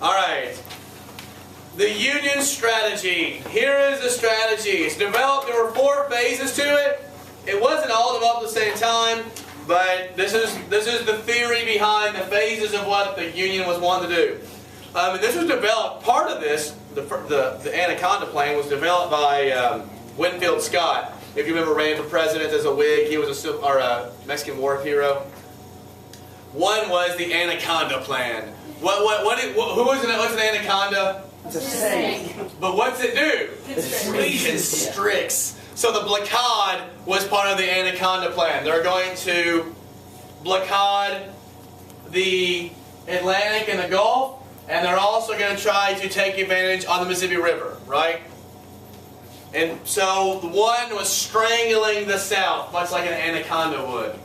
All right. The Union strategy. Here is the strategy. It's developed. There were 4 phases to it. It wasn't all developed at the same time, but this is the theory behind the phases of what the Union was wanting to do. And this was developed. Part of this, the Anaconda Plan, was developed by Winfield Scott. If you remember, ran for president as a Whig. He was a Mexican War hero. One was the Anaconda Plan. What's an anaconda? It's a snake. But what's it do? It constricts. So the blockade was part of the Anaconda Plan. They're going to blockade the Atlantic and the Gulf, and they're also going to try to take advantage on the Mississippi River, right? And so the one was strangling the South, much like an anaconda would.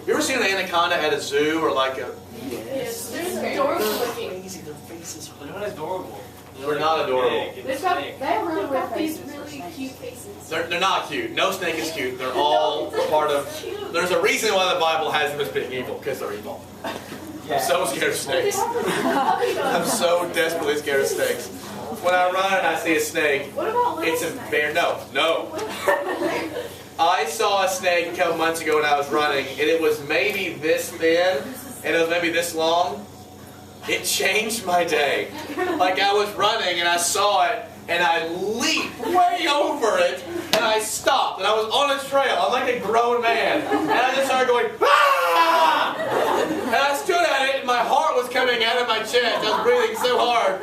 You ever seen an anaconda at a zoo or like a... Yes. They're adorable looking. Their faces. They're not adorable. They're not adorable. They've got these really cute faces. They're not cute. No snake is cute. They're all part of... There's a reason why the Bible has them as being evil, because they're evil. I'm so scared of snakes. I'm so desperately scared of snakes. When I run and I see a snake, it's a bear. No. I saw a snake a couple months ago when I was running, and it was maybe this thin, and it was maybe this long. It changed my day. Like I was running and I saw it, and I leaped way over it, and I stopped, and I was on a trail. I'm like a grown man, and I just started going, ah! And I stood at it, and my heart was coming out of my chest. I was breathing so hard.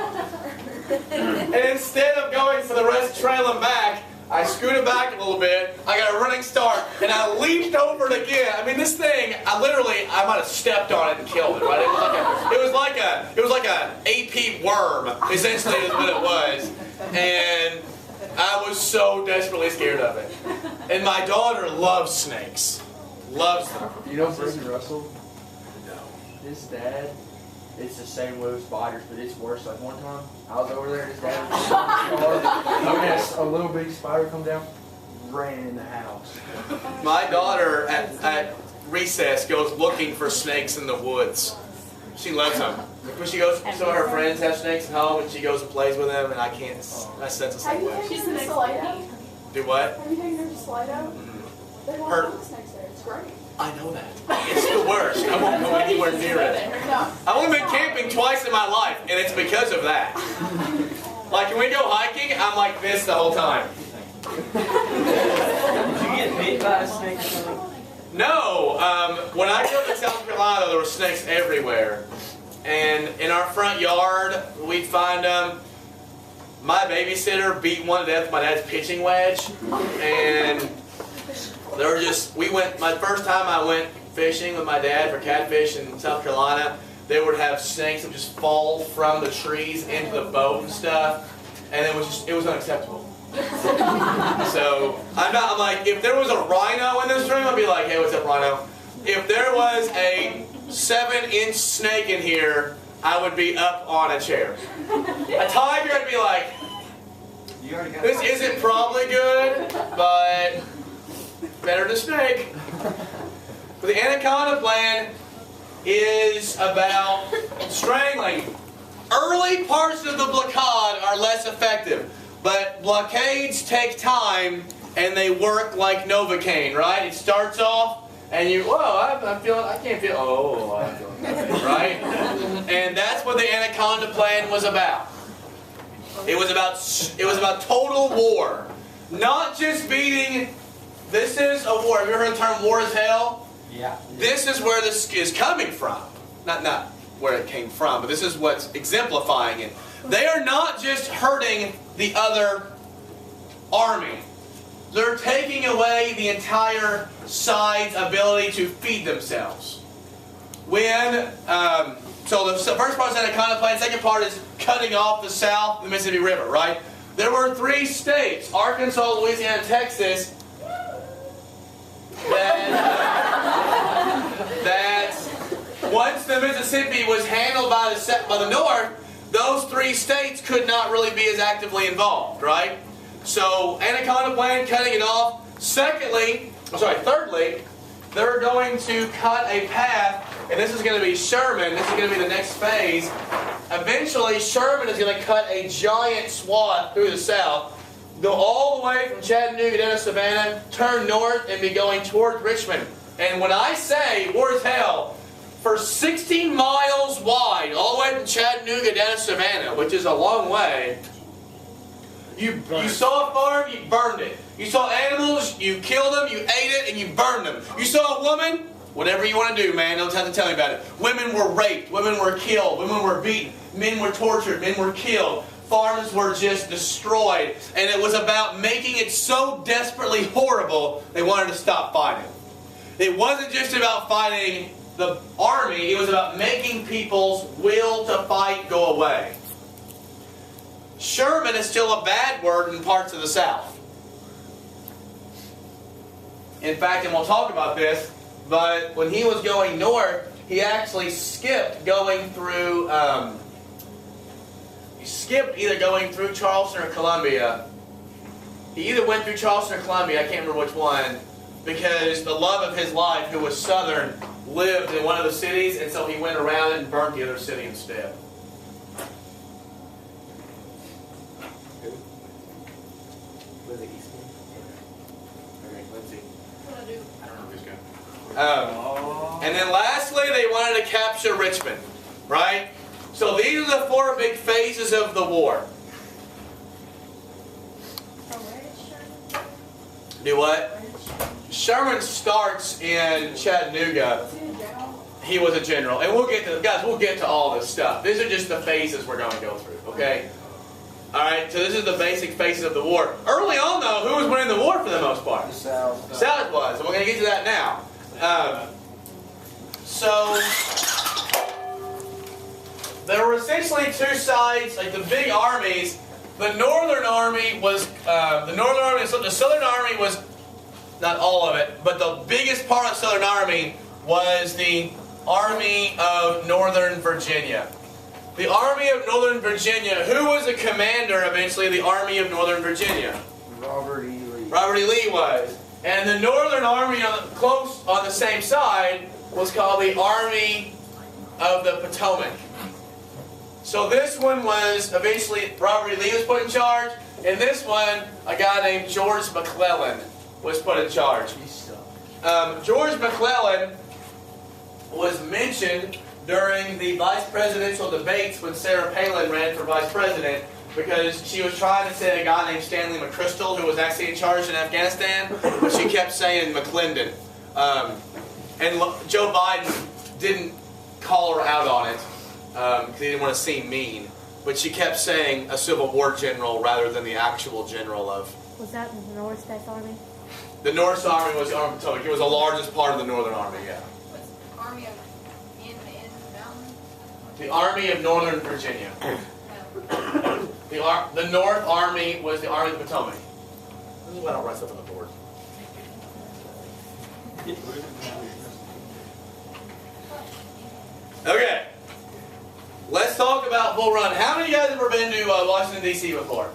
And instead of going for the rest trailing back, I scooted back a little bit, I got a running start, and I leaped over it again. I mean, this thing, I might have stepped on it and killed it, right? It was like a AP worm, essentially is what it was. And I was so desperately scared of it. And my daughter loves snakes. Loves them. You know Bruce Russell? No. His dad, it's the same with spiders, but it's worse. Like one time, I was over there, his dad was a little big spider come down, ran in the house. My daughter at recess goes looking for snakes in the woods. She loves them. When she goes, some of her friends have snakes at home, and she goes and plays with them, and I can't. I sense the same way. Have you taken her to Slido? Do what? Have you taken her to Slido? They have all the snakes there. It's great. I know that. It's the worst. I won't go anywhere near it. I've only been camping twice in my life, and it's because of that. Like, when we go hiking, I'm like this the whole time. Did you get bit by a snake? No. When I grew up in South Carolina, there were snakes everywhere. And in our front yard, we'd find them. My babysitter beat one to death with my dad's pitching wedge. And my first time I went fishing with my dad for catfish in South Carolina, they would have snakes that would just fall from the trees into the boat and stuff, and it was unacceptable. So I'm like, if there was a rhino in this stream, I'd be like, hey, what's up, rhino? If there was a 7-inch snake in here, I would be up on a chair. A tiger, I'd be like, this isn't probably good, but better than snake. But the Anaconda Plan is about strangling. Early parts of the blockade are less effective, but blockades take time and they work like Novocaine, right? It starts off and I can't feel, I'm feeling nothing, right? And that's what the Anaconda Plan was about. It was about total war. Not just beating. This is a war. Have you ever heard the term war is hell? Yeah. This is where this is coming from. Not where it came from, but this is what's exemplifying it. They are not just hurting the other army. They're taking away the entire side's ability to feed themselves. So the first part is Anaconda Plan. The second part is cutting off the South, the Mississippi River, right? There were 3 states, Arkansas, Louisiana, and Texas, that once the Mississippi was handled by the North, those 3 states could not really be as actively involved, right? So Anaconda Plan, cutting it off. Thirdly, they're going to cut a path, and this is going to be Sherman. This is going to be the next phase. eventually Sherman is going to cut a giant swath through the South, go all the way from Chattanooga down to Savannah, turn north, and be going toward Richmond. And when I say, war's hell, for 16 miles wide, all the way from Chattanooga down to Savannah, which is a long way, you saw a farm, you burned it. You saw animals, you killed them, you ate it, and you burned them. You saw a woman, whatever you want to do, man, don't have to tell me about it. Women were raped, women were killed, women were beaten, men were tortured, men were killed. Farms were just destroyed. And it was about making it so desperately horrible, they wanted to stop fighting. It wasn't just about fighting the army, it was about making people's will to fight go away. Sherman is still a bad word in parts of the South. In fact, and we'll talk about this, but when he was going north, he actually skipped going through, either going through Charleston or Columbia. He either went through Charleston or Columbia, I can't remember which one, because the love of his life, who was Southern, lived in one of the cities, and so he went around and burnt the other city instead. Was it Eastman? Okay, let's see. I don't know who's going. And then lastly, they wanted to capture Richmond, right? So these are the 4 big phases of the war. Do what? Sherman starts in Chattanooga. He was a general. And we'll get to all this stuff. These are just the phases we're going to go through, okay? Alright, so this is the basic phases of the war. Early on, though, who was winning the war for the most part? The South. The South was, and we're going to get to that now. So, there were essentially 2 sides, like the big armies. The Northern Army was, the Southern Army was, not all of it, but the biggest part of the Southern Army was the Army of Northern Virginia. The Army of Northern Virginia, who was the commander eventually of the Army of Northern Virginia? Robert E. Lee. Robert E. Lee was. And the Northern Army close on the same side was called the Army of the Potomac. So this one was eventually, Robert E. Lee was put in charge, and this one, a guy named George McClellan was put in charge. George McClellan was mentioned during the vice presidential debates when Sarah Palin ran for vice president, because she was trying to say a guy named Stanley McChrystal, who was actually in charge in Afghanistan, but she kept saying McClendon. And Joe Biden didn't call her out on it, because he didn't want to seem mean. But she kept saying a Civil War general rather than the actual general of... Was that the North States Army? The North Army was Army of Potomac. It was the largest part of the Northern Army, yeah. What's Army of Mountain? The Army of Northern Virginia. No. The North Army was the Army of the Potomac. This is what I'll write stuff on the board. Okay. Let's talk about Bull Run. How many of you guys have ever been to Washington, D.C. before?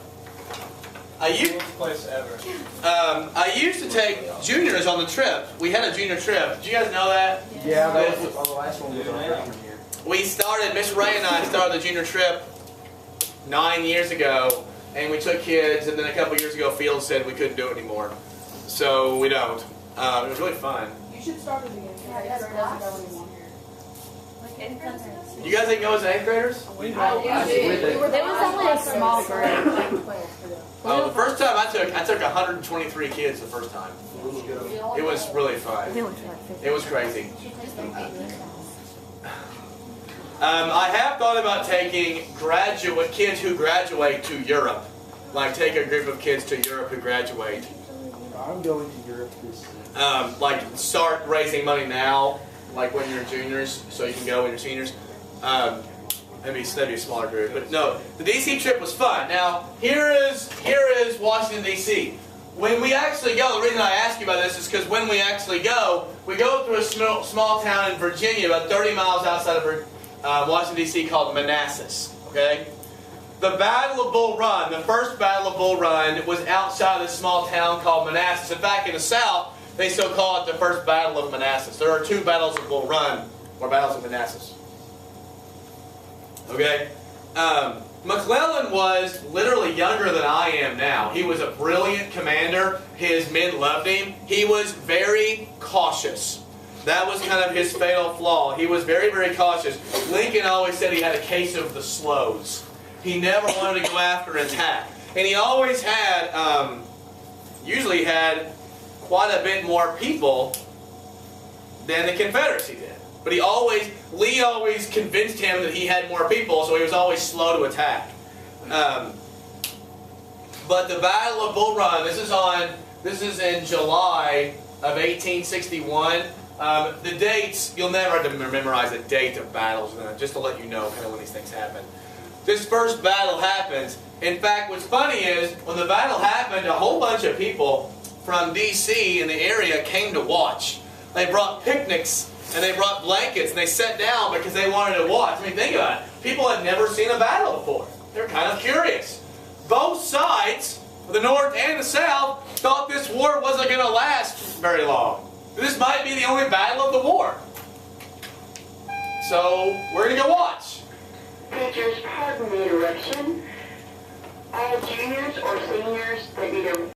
Worst place ever. I used to take juniors on the trip. We had a junior trip. Did you guys know that? Yeah, that was the last one was on freshman year. We started, Miss Ray and I started the junior trip 9 years ago, and we took kids, and then a couple years ago Field said we couldn't do it anymore. So we don't. It was really fun. You should start it again. Eighth grade doesn't go anymore. You guys didn't go as 8th graders? We There was only a small group. Oh, the first time I took 123 kids the first time. It was really fun. It was crazy. I have thought about taking kids who graduate to Europe. Like take a group of kids to Europe who graduate. I'm going to Europe this year. Like start raising money now, like when you're juniors, so you can go when you're seniors. That'd be a smaller group. But no, the DC trip was fun. Now, here is Washington, D.C. When we actually go, the reason I ask you about this is because when we actually go, we go through a small town in Virginia, about 30 miles outside of Washington, D.C., called Manassas. Okay? The Battle of Bull Run, the first Battle of Bull Run, was outside of this small town called Manassas. In fact, in the South, they still call it the first Battle of Manassas. There are 2 battles of Bull Run, or battles of Manassas. Okay? McClellan was literally younger than I am now. He was a brilliant commander. His men loved him. He was very cautious. That was kind of his fatal flaw. He was very, very cautious. Lincoln always said he had a case of the slows. He never wanted to go after and attack. And he always had, usually had quite a bit more people than the Confederacy did. But Lee always convinced him that he had more people, so he was always slow to attack. But the Battle of Bull Run, this is in July of 1861. The dates, you'll never have to memorize the date of battles, just to let you know kind of when these things happen. This first battle happens. In fact, what's funny is, when the battle happened, a whole bunch of people from D.C. in the area came to watch. They brought picnics, and they brought blankets, and they sat down because they wanted to watch. I mean, think about it. People had never seen a battle before. They're kind of curious. Both sides, the North and the South, thought this war wasn't going to last very long. This might be the only battle of the war. So, we're going to go watch. Teachers, pardon the interruption. All juniors or seniors that need a